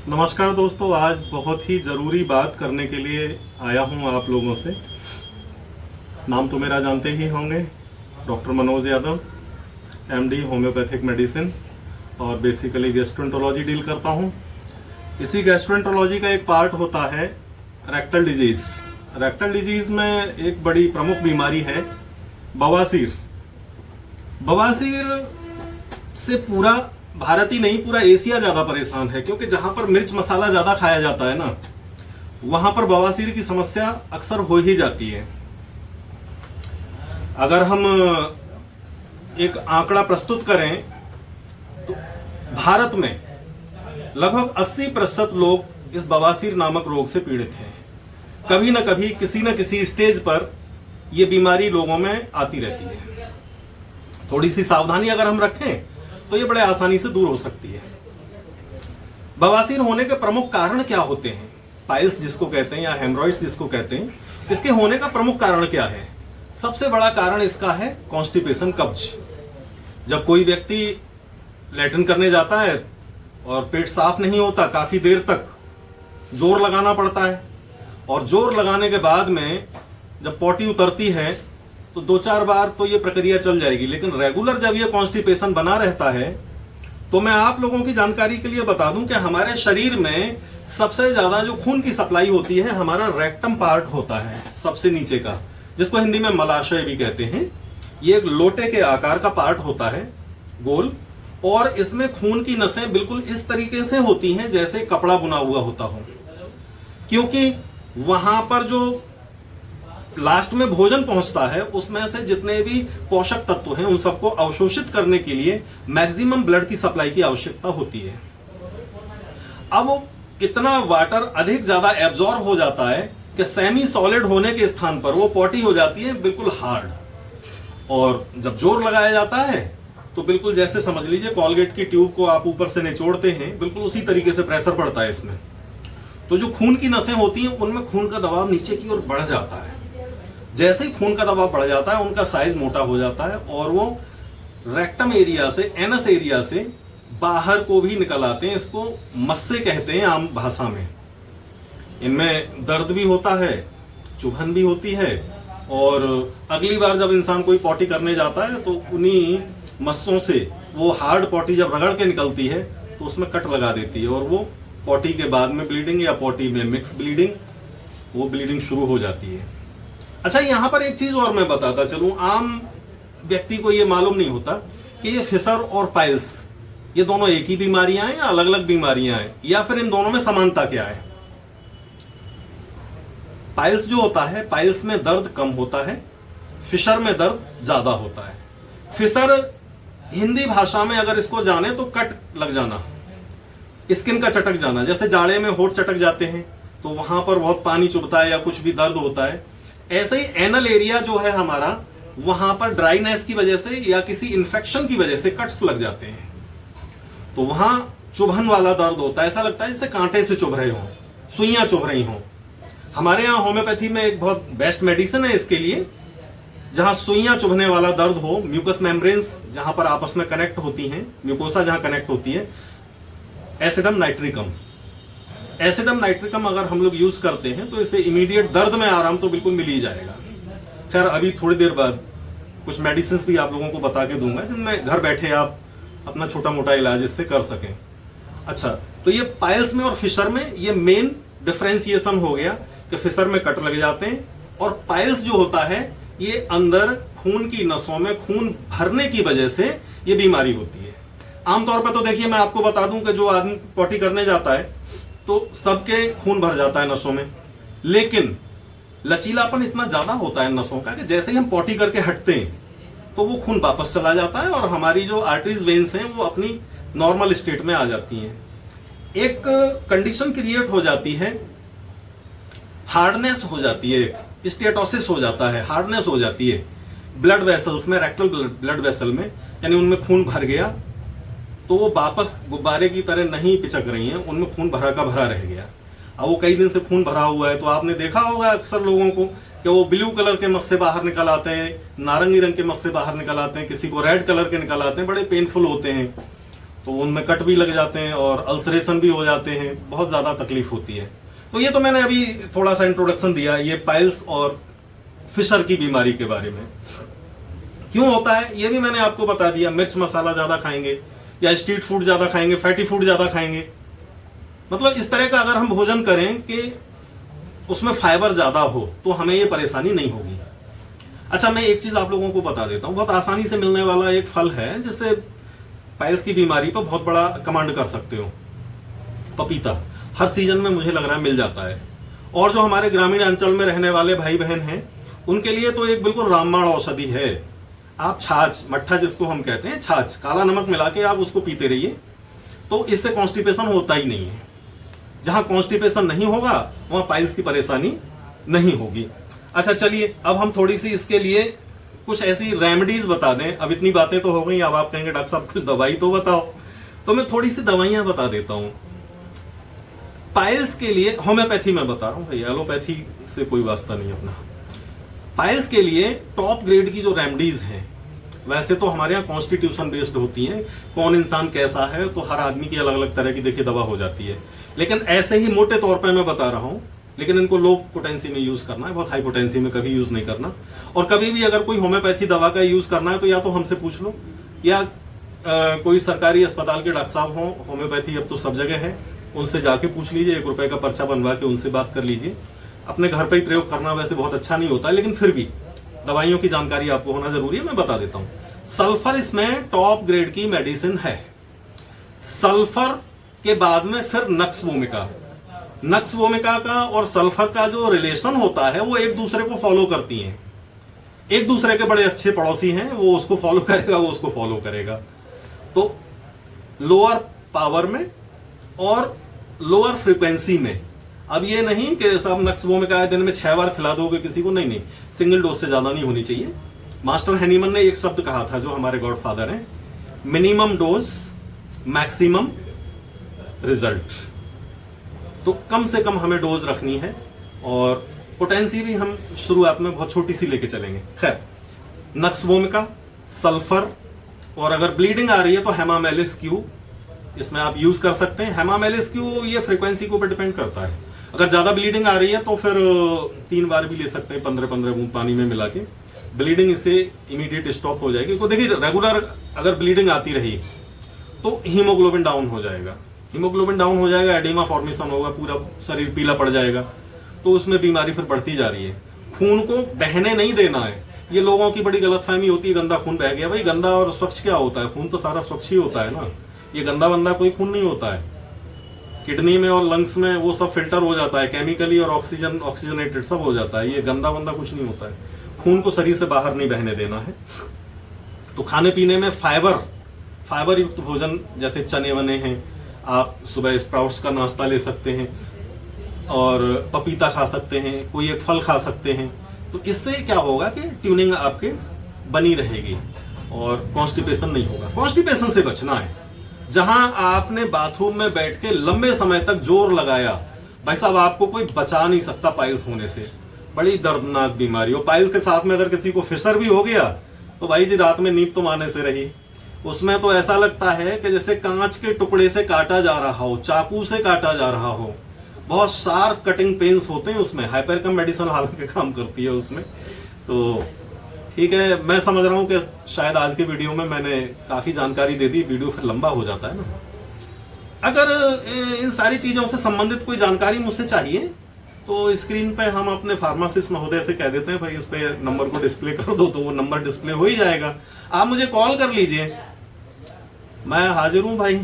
नमस्कार दोस्तों, आज बहुत ही ज़रूरी बात करने के लिए आया हूं आप लोगों से। नाम तो मेरा जानते ही होंगे, doctor Manoj Yadav, MD homeopathic medicine, और बेसिकली गैस्ट्रोएंटरोलॉजी डील करता हूं। इसी गैस्ट्रोएंटरोलॉजी का एक पार्ट होता है रेक्टल डिजीज़। रेक्टल डिजीज़ में एक बड़ी प्रमुख बीमारी है बवासीर। बवासीर से पूरा भारत ही नहीं, पूरा एशिया ज्यादा परेशान है, क्योंकि जहां पर मिर्च मसाला ज्यादा खाया जाता है ना, वहां पर बवासीर की समस्या अक्सर हो ही जाती है। अगर हम एक आंकड़ा प्रस्तुत करें तो भारत में लगभग 80% लोग इस बवासीर नामक रोग से पीड़ित हैं। कभी न कभी किसी न किसी स्टेज पर यह बीमारी लोगों में आती रहती है। थोड़ी सी सावधानी अगर हम रखें तो ये बड़े आसानी से दूर हो सकती है। बवासीर होने के प्रमुख कारण क्या होते हैं? पाइल्स जिसको कहते हैं या हेमरॉइड्स जिसको कहते हैं, इसके होने का प्रमुख कारण क्या है? सबसे बड़ा कारण इसका है कॉन्स्टिपेशन, कब्ज। जब कोई व्यक्ति लैट्रिन करने जाता है और पेट साफ नहीं होता, काफी देर तक जोर लगाना पड़ता है, और जोर लगाने के बाद में जब पॉटी उतरती है तो 2-4 बार तो ये प्रक्रिया चल जाएगी। लेकिन रेगुलर जब ये कॉन्स्टिपेशन बना रहता है, तो मैं आप लोगों की जानकारी के लिए बता दूं कि हमारे शरीर में सबसे ज्यादा जो खून की सप्लाई होती है, हमारा रेक्टम पार्ट होता है सबसे नीचे का, जिसको हिंदी में मलाशय भी कहते हैं। ये एक लोटे के आकार का पार्ट होता है, गोल, और इसमें खून की नसें बिल्कुल इस तरीके से होती हैं जैसे कपड़ा बुना हुआ होता हो, क्योंकि वहां पर जो लास्ट में भोजन पहुंचता है उसमें से जितने भी पोषक तत्व हैं उन सबको अवशोषित करने के लिए मैक्सिमम ब्लड की सप्लाई की आवश्यकता होती है। अब इतना वाटर अधिक ज्यादा एब्जॉर्ब हो जाता है कि सेमी सॉलिड होने के स्थान पर वो पॉटी हो जाती है बिल्कुल हार्ड, और जब जोर लगाया जाता है तो बिल्कुल जैसे समझ लीजिए कॉलगेट की ट्यूब को आप ऊपर से निचोड़ते हैं, बिल्कुल उसी तरीके से प्रेशर पड़ता है इसमें। तो जो खून की नसें होती हैं उनमें खून का दबाव नीचे की ओर बढ़ जाता है। जैसे ही खून का दबाव बढ़ जाता है उनका साइज मोटा हो जाता है, और वो रेक्टम एरिया से, एनस एरिया से बाहर को भी निकल आते हैं। इसको मस्से कहते हैं आम भाषा में। इनमें दर्द भी होता है, चुभन भी होती है, और अगली बार जब इंसान कोई पॉटी करने जाता है तो उन्हीं मस्सों से वो हार्ड पॉटी जब रगड़ के निकलती है तो उसमें कट लगा देती है, और वो पॉटी के बाद में ब्लीडिंग या पॉटी में मिक्स ब्लीडिंग, वो ब्लीडिंग शुरू हो जाती है। अच्छा, यहां पर एक चीज और मैं बताता चलूं, आम व्यक्ति को यह मालूम नहीं होता कि ये फिशर और पाइल्स, ये दोनों एक ही बीमारियां हैं या अलग अलग बीमारियां हैं, या फिर इन दोनों में समानता क्या है। पाइल्स जो होता है, पाइल्स में दर्द कम होता है, फिशर में दर्द ज्यादा होता है। फिशर हिंदी भाषा में अगर इसको जाने तो कट लग जाना, स्किन का चटक जाना। जैसे जाड़े में होठ चटक जाते हैं तो वहां पर बहुत पानी चुभता है या कुछ भी दर्द होता है, ऐसे ही एनल एरिया जो है हमारा, वहां पर ड्राइनेस की वजह से या किसी इंफेक्शन की वजह से कट्स लग जाते हैं, तो वहां चुभन वाला दर्द होता है। ऐसा लगता है जैसे कांटे से चुभ रहे हो, सुइयां चुभ रही हो। हमारे यहाँ होम्योपैथी में एक बहुत बेस्ट मेडिसिन है इसके लिए, जहां सुइयां चुभने वाला दर्द हो, म्यूकस मेम्ब्रेन्स जहां पर आपस में कनेक्ट होती हैं, म्यूकोसा जहां कनेक्ट होती है, एसिडम नाइट्रिकम। एसिडम नाइट्रिकम अगर हम लोग यूज करते हैं तो इससे इमीडिएट दर्द में आराम तो बिल्कुल मिल ही जाएगा। खैर, अभी थोड़ी देर बाद कुछ मेडिसिन भी आप लोगों को बता के दूंगा जिनमें घर बैठे आप अपना छोटा मोटा इलाज इससे कर सकें। अच्छा, तो ये पाइल्स में और फिशर में ये मेन डिफरेंशिएशन हो गया कि फिशर में कट लग जाते हैं, और पाइल्स जो होता है ये अंदर खून की नसों में खून भरने की वजह से ये बीमारी होती है। आमतौर पर तो देखिए, मैं आपको बता दूं कि जो आदमी पॉटी करने जाता है तो सबके खून भर जाता है नसों में, लेकिन लचीलापन इतना ज्यादा होता है नसों का कि जैसे ही हम पॉटी करके हटते हैं तो वो खून वापस चला जाता है और हमारी जो आर्टरीज, वेन्स हैं वो अपनी नॉर्मल स्टेट में आ जाती हैं। एक कंडीशन क्रिएट हो जाती है, हार्डनेस हो जाती है, एक स्टेटोसिस हो जाता है, हार्डनेस हो जाती है ब्लड वेसल्स में, रेक्टल ब्लड वेसल में, यानी उनमें खून भर गया तो वो वापस गुब्बारे की तरह नहीं पिचक रही हैं, उनमें खून भरा का भरा रह गया। अब वो कई दिन से खून भरा हुआ है तो आपने देखा होगा अक्सर लोगों को कि वो ब्लू कलर के मस्से बाहर निकल आते हैं, नारंगी रंग के मस्से बाहर निकल आते हैं, किसी को रेड कलर के निकल आते हैं, बड़े पेनफुल होते हैं। तो उनमें कट भी लग जाते हैं और अल्सरेशन भी हो जाते हैं, बहुत ज़्यादा तकलीफ होती है। तो ये तो मैंने अभी थोड़ा सा इंट्रोडक्शन दिया ये पाइल्स और फिशर की बीमारी के बारे में। क्यों होता है ये भी मैंने आपको बता दिया। मिर्च मसाला ज़्यादा खाएंगे या स्ट्रीट फूड ज़्यादा खाएंगे, फैटी फूड ज़्यादा खाएंगे, मतलब इस तरह का अगर हम भोजन करें कि उसमें फाइबर ज़्यादा हो तो हमें ये परेशानी नहीं होगी। अच्छा, मैं एक चीज़ आप लोगों को बता देता हूँ, बहुत आसानी से मिलने वाला एक फल है जिससे पाइल्स की बीमारी पर बहुत बड़ा कमांड कर सकते हो। पपीता हर सीजन में मुझे लग रहा है मिल जाता है। और जो हमारे ग्रामीण अंचल में रहने वाले भाई बहन हैं उनके लिए तो एक बिल्कुल रामबाण औषधि है। आप छाछ, मट्ठा जिसको हम कहते हैं, छाछ काला नमक मिला के आप उसको पीते रहिए, तो इससे कॉन्स्टिपेशन होता ही नहीं है। जहां कॉन्स्टिपेशन नहीं होगा वहां पाइल्स की परेशानी नहीं होगी। अच्छा चलिए, अब हम थोड़ी सी इसके लिए कुछ ऐसी रेमेडीज बता दें। अब इतनी बातें तो हो गई, अब आप कहेंगे डॉक्टर साहब कुछ दवाई तो बताओ, तो मैं थोड़ी सी दवाइयां बता देता हूं पाइल्स के लिए। होम्योपैथी में बता रहा हूं भाई, एलोपैथी से कोई वास्ता नहीं अपना। पाइल्स के लिए टॉप ग्रेड की जो रेमेडीज हैं, वैसे तो हमारे यहाँ कॉन्स्टिट्यूशन बेस्ड होती हैं, कौन इंसान कैसा है तो हर आदमी की अलग अलग तरह की देखिए दवा हो जाती है, लेकिन ऐसे ही मोटे तौर पे मैं बता रहा हूं। लेकिन इनको लो पोटेंसी में यूज करना है, बहुत हाई पोटेंसी में कभी यूज नहीं करना। और कभी भी अगर कोई होम्योपैथी दवा का यूज करना है तो या तो हमसे पूछ लो या कोई सरकारी अस्पताल के डॉक्टर साहब हो, होम्योपैथी अब तो सब जगह है, उनसे जाके पूछ लीजिए, 1 रुपए का पर्चा बनवा के उनसे बात कर लीजिए। अपने घर पे ही प्रयोग करना वैसे बहुत अच्छा नहीं होता, लेकिन फिर भी दवाइयों की जानकारी आपको होना जरूरी है, मैं बता देता हूं। सल्फर इसमें टॉप ग्रेड की मेडिसिन है। सल्फर के बाद में फिर नक्स वोमिका। नक्स वोमिका का और सल्फर का जो रिलेशन होता है वो एक दूसरे को फॉलो करती हैं। एक दूसरे के बड़े अच्छे पड़ोसी हैं, वो उसको फॉलो करेगा, वो उसको फॉलो करेगा। तो लोअर पावर में और लोअर फ्रीक्वेंसी में। अब ये नहीं कि सब नक्स वोमिका दिन में 6 बार खिला दोगे किसी को, नहीं, सिंगल डोज से ज्यादा नहीं होनी चाहिए। मास्टर हैनीमन ने एक शब्द कहा था जो हमारे गॉडफादर हैं, मिनिमम डोज मैक्सिमम रिजल्ट। तो कम से कम हमें डोज रखनी है और पोटेंसी भी हम शुरुआत में बहुत छोटी सी लेके चलेंगे। खैर, नक्स वोमिका, सल्फर, और अगर ब्लीडिंग आ रही है तो हेमामेलिस क्यू इसमें आप यूज कर सकते हैं। हेमामेलिस क्यू ये फ्रीक्वेंसी के ऊपर डिपेंड करता है। अगर ज्यादा ब्लीडिंग आ रही है तो फिर 3 बार भी ले सकते हैं, 15-15 बूंद पानी में मिला के। ब्लीडिंग इससे इमीडिएट स्टॉप हो जाएगी। तो देखिए, रेगुलर अगर ब्लीडिंग आती रही तो हीमोग्लोबिन डाउन हो जाएगा। हीमोग्लोबिन डाउन हो जाएगा, एडिमा फॉर्मेशन होगा, पूरा शरीर पीला पड़ जाएगा, तो उसमें बीमारी फिर बढ़ती जा रही है। खून को बहने नहीं देना है। ये लोगों की बड़ी गलतफहमी होती है, गंदा खून बह गया। भाई गंदा और स्वच्छ क्या होता है? खून तो सारा स्वच्छ ही होता है ना। ये गंदा बंदा कोई खून नहीं होता है। किडनी में और लंग्स में वो सब फिल्टर हो जाता है, केमिकली और ऑक्सीजनेटेड सब हो जाता है। ये गंदा बंदा कुछ नहीं होता है। खून को शरीर से बाहर नहीं बहने देना है। तो खाने पीने में फाइबर युक्त भोजन, जैसे चने वने हैं, आप सुबह स्प्राउट्स का नाश्ता ले सकते हैं और पपीता खा सकते हैं, कोई एक फल खा सकते हैं। तो इससे क्या होगा कि ट्यूनिंग आपके बनी रहेगी और कॉन्स्टिपेशन नहीं होगा। कॉन्स्टिपेशन से बचना है। जहां आपने बाथरूम में बैठ के लंबे समय तक जोर लगाया, भाई साहब आपको कोई बचा नहीं सकता पाइल्स होने से। बड़ी दर्दनाक बीमारी हो। पाइल्स के साथ में अगर किसी को फिशर भी हो गया तो भाई जी रात में नींद तो माने से रही। उसमें तो ऐसा लगता है कि जैसे कांच के टुकड़े से काटा जा रहा हो, चाकू से काटा जा रहा हो। बहुत शार्प कटिंग पेन्स होते हैं उसमें। हाइपरकम मेडिसिन हालांकि काम करती है उसमें। तो ठीक है, मैं समझ रहा हूं कि शायद आज के वीडियो में मैंने काफी जानकारी दे दी। वीडियो फिर लंबा हो जाता है ना। अगर इन सारी चीजों से संबंधित कोई जानकारी मुझसे चाहिए तो स्क्रीन पे हम अपने फार्मासिस्ट महोदय से कह देते हैं, भाई इस पे नंबर को डिस्प्ले कर दो, तो वो नंबर डिस्प्ले हो ही जाएगा। आप मुझे कॉल कर लीजिए, मैं हाजिर हूं भाई।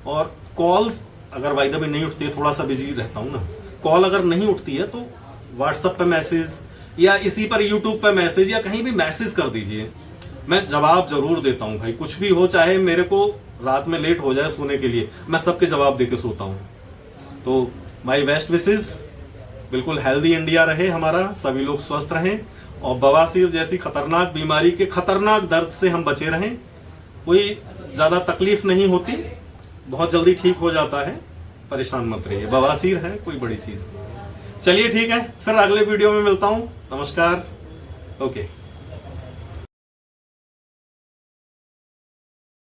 और कॉल अगर वाई द वे नहीं उठती है, थोड़ा सा बिजी रहता हूं ना, कॉल अगर नहीं उठती है तो व्हाट्सएप पे मैसेज या इसी पर यूट्यूब पे मैसेज या कहीं भी मैसेज कर दीजिए, मैं जवाब जरूर देता हूं भाई। कुछ भी हो, चाहे मेरे को रात में लेट हो जाए सोने के लिए, मैं सबके जवाब देके सोता हूं। तो माई बेस्ट विशेस, बिल्कुल हेल्दी इंडिया रहे हमारा, सभी लोग स्वस्थ रहें और बवासीर जैसी खतरनाक बीमारी के खतरनाक दर्द से हम बचे रहें। कोई ज्यादा तकलीफ नहीं होती, बहुत जल्दी ठीक हो जाता है, परेशान मत रहिए। बवासीर है कोई बड़ी चीज नहीं। चलिए ठीक है, फिर अगले वीडियो में मिलता हूं। नमस्कार। ओके।